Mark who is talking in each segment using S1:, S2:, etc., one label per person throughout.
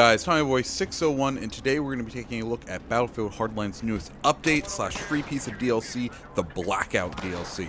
S1: guys, Tommy Boy 601, and today we're going to be taking a look at Battlefield Hardline's newest update slash free piece of DLC, the Blackout DLC.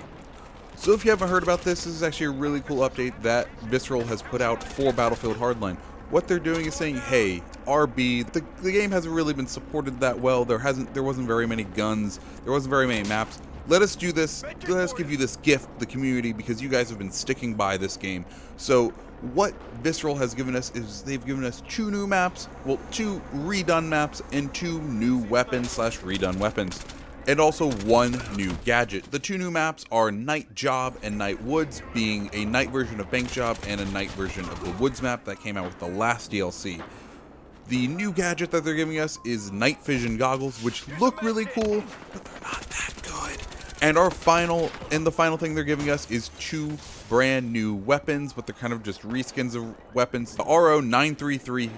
S1: So if you haven't heard about this is actually a really cool update that Visceral has put out for Battlefield Hardline. What they're doing is saying, hey, RB, the game hasn't really been supported that well, there wasn't very many guns, there wasn't very many maps. Let us do this, let us give you this gift, the community, because you guys have been sticking by this game. So what Visceral has given us is they've given us 2 new maps, well, 2 redone maps, and 2 new weapons slash redone weapons. And also 1 new gadget. The 2 new maps are Night Job and Night Woods, being a night version of Bank Job and a night version of the Woods map that came out with the last DLC. The new gadget that they're giving us is night vision goggles, which look really cool, but they're not that good. And the final thing they're giving us is 2 brand new weapons, but they're kind of just reskins of weapons. The RO933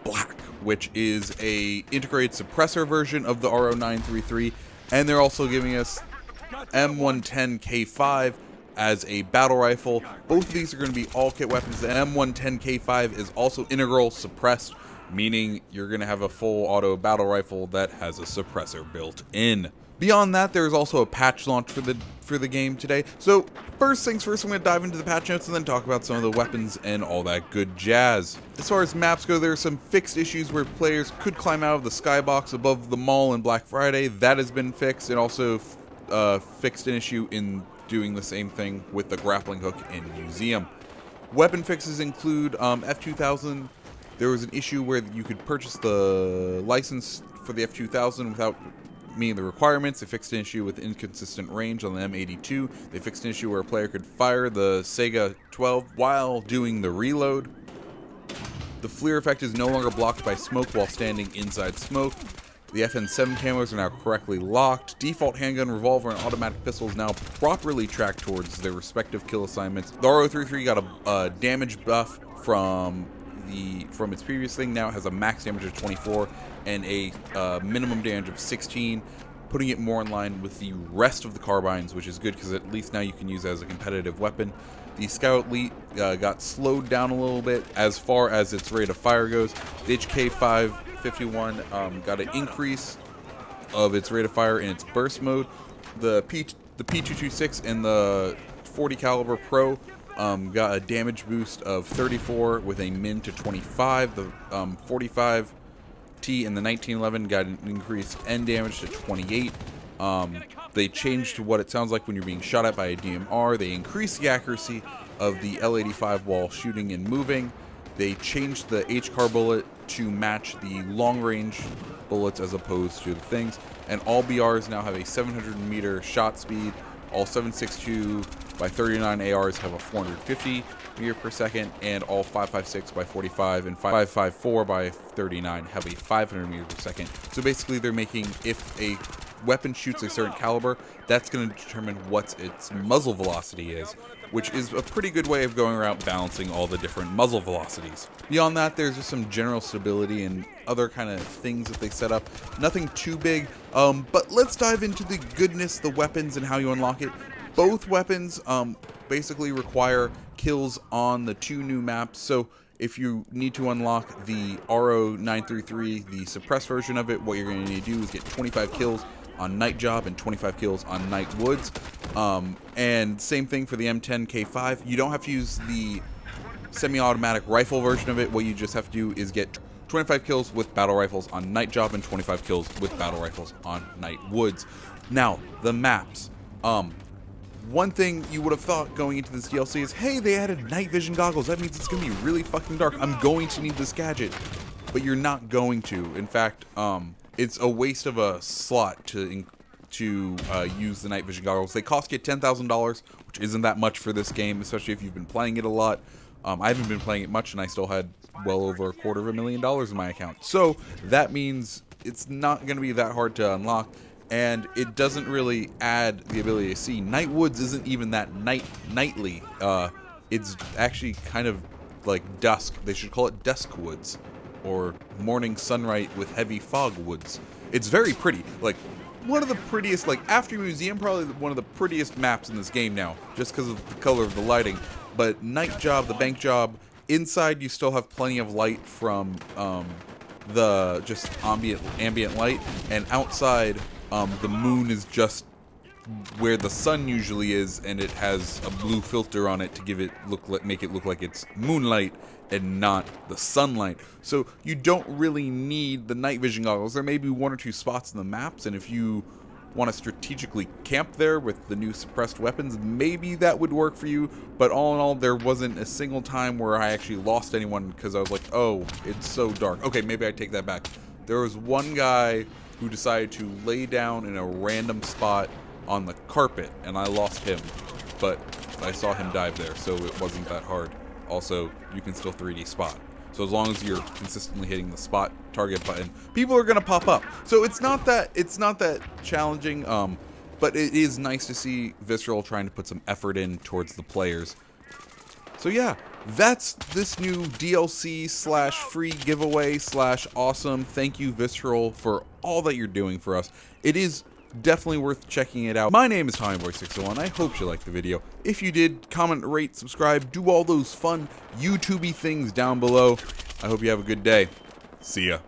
S1: Black, which is a integrated suppressor version of the RO933, and they're also giving us M110K5 as a battle rifle. Both of these are going to be all kit weapons. The M110K5 is also integral suppressed, meaning you're going to have a full auto battle rifle that has a suppressor built in. Beyond that, there's also a patch launch for the game today. So first things first, I'm going to dive into the patch notes and then talk about some of the weapons and all that good jazz. As far as maps go, there are some fixed issues where players could climb out of the skybox above the mall in Black Friday. That has been fixed, and also fixed an issue in doing the same thing with the grappling hook in Museum. Weapon fixes include F2000. There was an issue where you could purchase the license for the F2000 without meeting the requirements. They fixed an issue with inconsistent range on the M82. They fixed an issue where a player could fire the Sega 12 while doing the reload. The FLIR effect is no longer blocked by smoke while standing inside smoke. The FN7 camos are now correctly locked. Default handgun, revolver, and automatic pistols now properly track towards their respective kill assignments. The RO33 got a damage buff from its previous thing. Now it has a max damage of 24 and a minimum damage of 16, putting it more in line with the rest of the carbines, which is good because at least now you can use it as a competitive weapon. The Scout Elite got slowed down a little bit as far as its rate of fire goes. The HK551 got an increase of its rate of fire in its burst mode. The P226 and the 40 caliber Pro got a damage boost of 34 with a min to 25. The 45T and the 1911 got an increased end damage to 28. They changed what it sounds like when you're being shot at by a DMR. They increased the accuracy of the L85 while shooting and moving. They changed the HCAR bullet to match the long range bullets as opposed to the things. And all BRs now have a 700 meter shot speed. All 7.62 by 39 ARs have a 450 meter per second, and all 5.56 by 45 and 5.54 by 39 have a 500 meter per second. So basically they're making, if a weapon shoots a certain caliber, that's going to determine what its muzzle velocity is, which is a pretty good way of going around balancing all the different muzzle velocities. Beyond that, there's just some general stability and other kind of things that they set up. Nothing too big, but let's dive into the goodness, the weapons, and how you unlock it. Both weapons basically require kills on the 2 new maps, so if you need to unlock the RO933, the suppressed version of it, what you're going to need to do is get 25 kills on Night Job and 25 kills on Night Woods. And same thing for the M10K5. You don't have to use the semi-automatic rifle version of it. What you just have to do is get 25 kills with battle rifles on Night Job and 25 kills with battle rifles on Night Woods. Now, the maps. One thing you would have thought going into this DLC is, hey, they added night vision goggles. That means it's going to be really fucking dark. I'm going to need this gadget. But you're not going to. In fact, it's a waste of a slot to use the night vision goggles. They cost you $10,000, which isn't that much for this game, especially if you've been playing it a lot. I haven't been playing it much, and I still had well over $250,000 in my account. So that means it's not going to be that hard to unlock. And it doesn't really add the ability to see. Night Woods isn't even that nightly. It's actually kind of like dusk. They should call it Dusk Woods, or Morning Sunlight with Heavy Fog Woods. It's very pretty. Like, one of the prettiest, like, after Museum, probably one of the prettiest maps in this game now, just because of the color of the lighting. But Night Job, the Bank Job, Inside, you still have plenty of light from the just ambient light, and outside, the moon is just where the sun usually is, and it has a blue filter on it to make it look like it's moonlight and not the sunlight. So you don't really need the night vision goggles. There may be one or two spots in the maps, and if you want to strategically camp there with the new suppressed weapons, maybe that would work for you. But all in all, there wasn't a single time where I actually lost anyone because I was like, oh, it's so dark. Okay, maybe I take that back. There was one guy who decided to lay down in a random spot on the carpet, and I lost him, but I saw him dive there, so it wasn't that hard. Also, you can still 3D spot. So as long as you're consistently hitting the spot target button, people are gonna pop up. So it's not that challenging, but it is nice to see Visceral trying to put some effort in towards the players. So yeah, that's this new DLC / free giveaway / awesome. Thank you, Visceral, for all that you're doing for us. It is definitely worth checking it out. My name is TommyBoy601. I hope you liked the video. If you did, comment, rate, subscribe, do all those fun YouTubey things down below. I hope you have a good day. See ya.